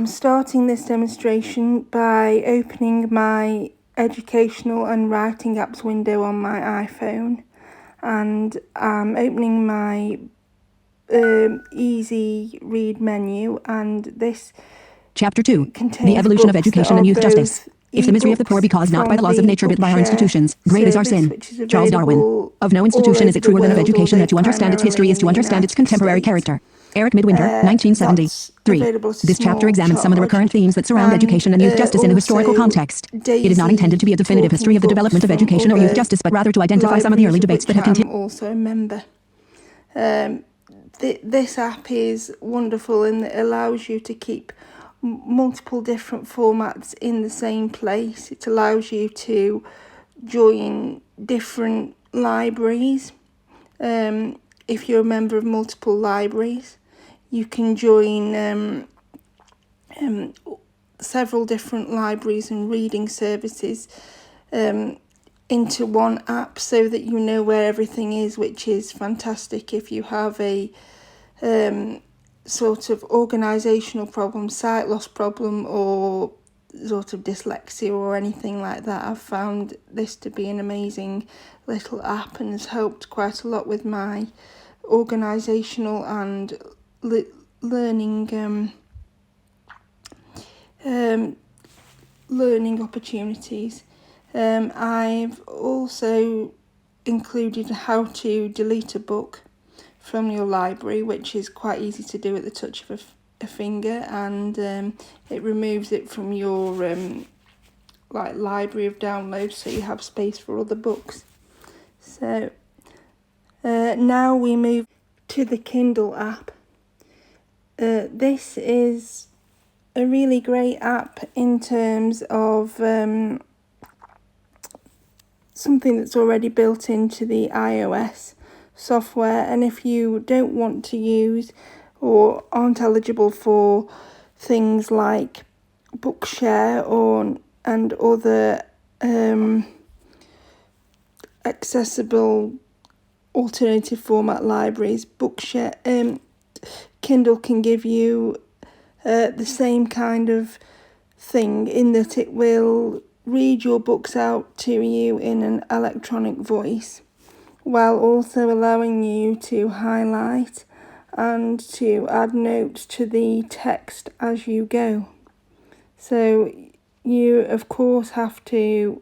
starting this demonstration by opening my educational and writing apps window on my iPhone, and I'm opening my easy read menu, and this Chapter 2. contains The Evolution of books Education that and are Youth Justice. both If the misery of the poor be caused not by the laws of nature but by our institutions, great is our sin. Charles Darwin. Of no institution is it truer than of education that to understand its history is to understand its contemporary character. Eric Midwinter, 1973. This chapter examines some of the recurrent themes that surround education and youth justice in a historical context. It is not intended to be a definitive history of the development of education or youth justice, but rather to identify some of the early debates that have continued. I'm also a member. This app is wonderful and it allows you to keep multiple different formats in the same place. It allows you to join different libraries. If you're a member of multiple libraries, you can join several different libraries and reading services into one app so that you know where everything is, which is fantastic if you have a sort of organisational problem, sight loss problem, or sort of dyslexia or anything like that. I've found this to be an amazing little app and has helped quite a lot with my organisational and learning opportunities. I've also included how to delete a book from your library, which is quite easy to do at the touch of a finger, and it removes it from your library of downloads, so you have space for other books. So now we move to the Kindle app. This is a really great app in terms of something that's already built into the iOS software, and if you don't want to use or aren't eligible for things like Bookshare and other accessible alternative format libraries, Bookshare Kindle can give you the same kind of thing in that it will read your books out to you in an electronic voice, while also allowing you to highlight and to add notes to the text as you go. So you of course have to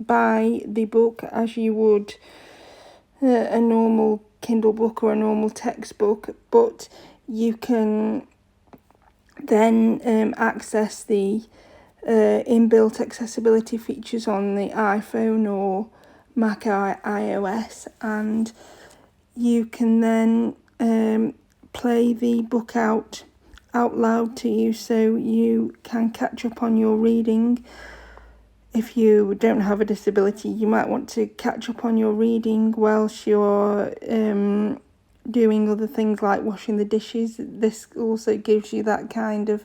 buy the book as you would a normal Kindle book or a normal textbook, but you can then access the inbuilt accessibility features on the iPhone or Mac iOS, and you can then play the book out loud to you, so you can catch up on your reading. If you don't have a disability, you might want to catch up on your reading whilst you're doing other things like washing the dishes. This also gives you that kind of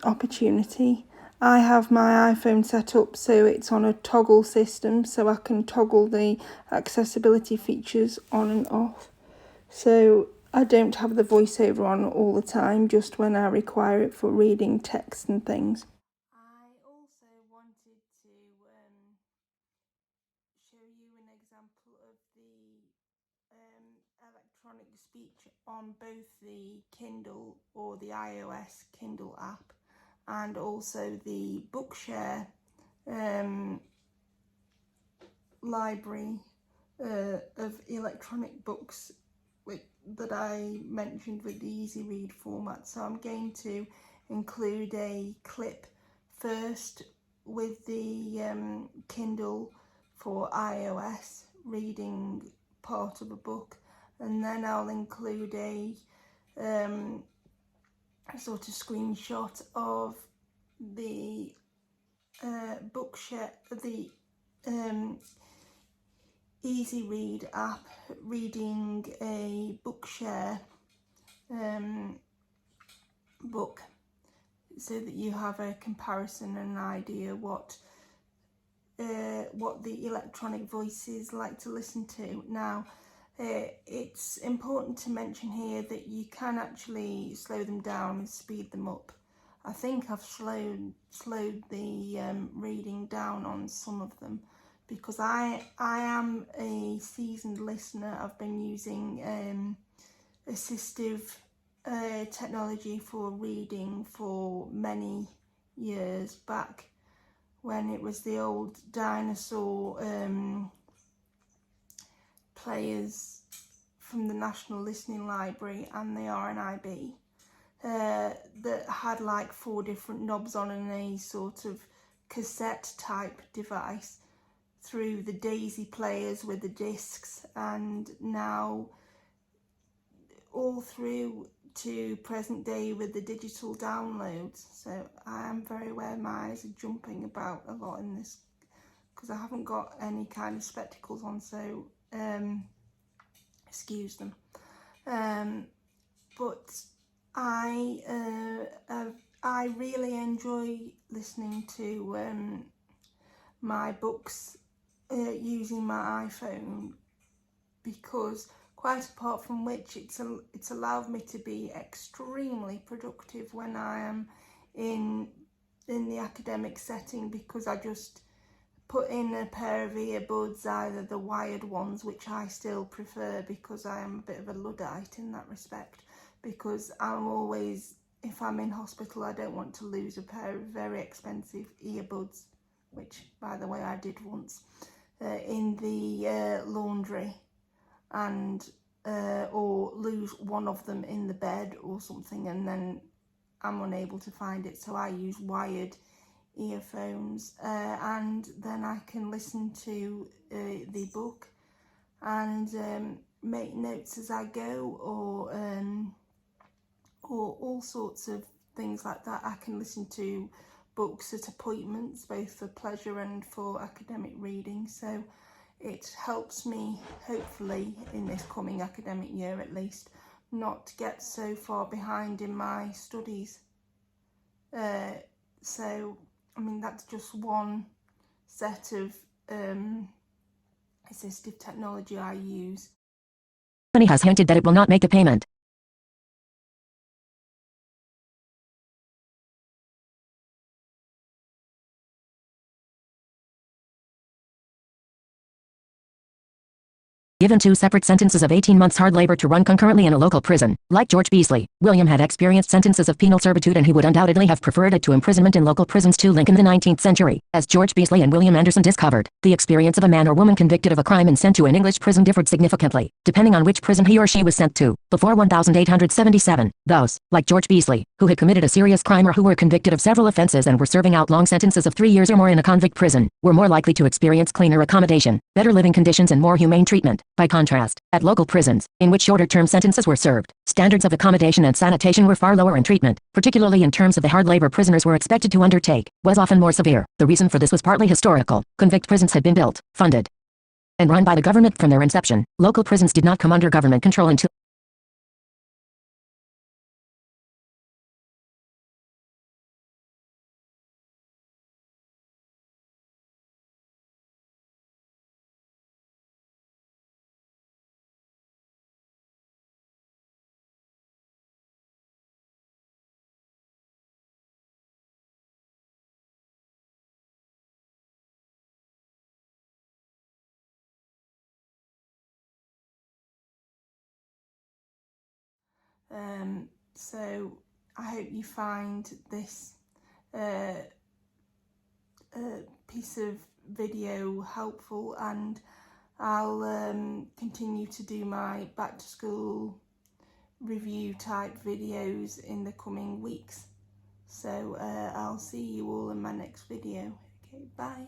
opportunity. I have my iPhone set up so it's on a toggle system, so I can toggle the accessibility features on and off. So I don't have the voiceover on all the time, just when I require it for reading text and things. I also wanted to show you an example of the electronic speech on both the Kindle or the iOS Kindle app and also the Bookshare library of electronic books that I mentioned with the easy read format. So I'm going to include a clip first with the Kindle for iOS reading part of a book, and then I'll include a sort of screenshot of the Bookshare, the easy read app reading a Bookshare book, so that you have a comparison and an idea what the electronic voices like to listen to. Now, it's important to mention here that you can actually slow them down and speed them up. I think I've slowed the reading down on some of them, because I am a seasoned listener. I've been using assistive technology for reading for many years, back when it was the old dinosaur players from the National Listening Library and the RNIB. That had like 4 different knobs on and a sort of cassette type device, through the Daisy players with the discs, and now all through to present day with the digital downloads. So I am very aware my eyes are jumping about a lot in this, because I haven't got any kind of spectacles on, so excuse them. But I really enjoy listening to my books using my iPhone, because quite apart from which it's allowed me to be extremely productive when I am in the academic setting, because I just put in a pair of earbuds, either the wired ones, which I still prefer because I am a bit of a Luddite in that respect, because I'm always, if I'm in hospital, I don't want to lose a pair of very expensive earbuds, which by the way I did once, in the laundry, and or lose one of them in the bed or something, and then I'm unable to find it. So I use wired earphones, and then I can listen to the book and make notes as I go, or all sorts of things like that. I can listen to books at appointments, both for pleasure and for academic reading. So it helps me, hopefully, in this coming academic year at least, not get so far behind in my studies. So, I mean, that's just one set of assistive technology I use. Company has hinted that it will not make a payment. Given 2 separate sentences of 18 months hard labor to run concurrently in a local prison. Like George Beasley, William had experienced sentences of penal servitude, and he would undoubtedly have preferred it to imprisonment in local prisons to Link in the 19th century. As George Beasley and William Anderson discovered, the experience of a man or woman convicted of a crime and sent to an English prison differed significantly, depending on which prison he or she was sent to. Before 1877, those, like George Beasley, who had committed a serious crime or who were convicted of several offenses and were serving out long sentences of 3 years or more in a convict prison, were more likely to experience cleaner accommodation, better living conditions and more humane treatment. By contrast, at local prisons, in which shorter-term sentences were served, standards of accommodation and sanitation were far lower, and treatment, particularly in terms of the hard labor prisoners were expected to undertake, was often more severe. The reason for this was partly historical. Convict prisons had been built, funded, and run by the government from their inception. Local prisons did not come under government control until So I hope you find this piece of video helpful, and I'll continue to do my back to school review type videos in the coming weeks. So I'll see you all in my next video. Okay, bye.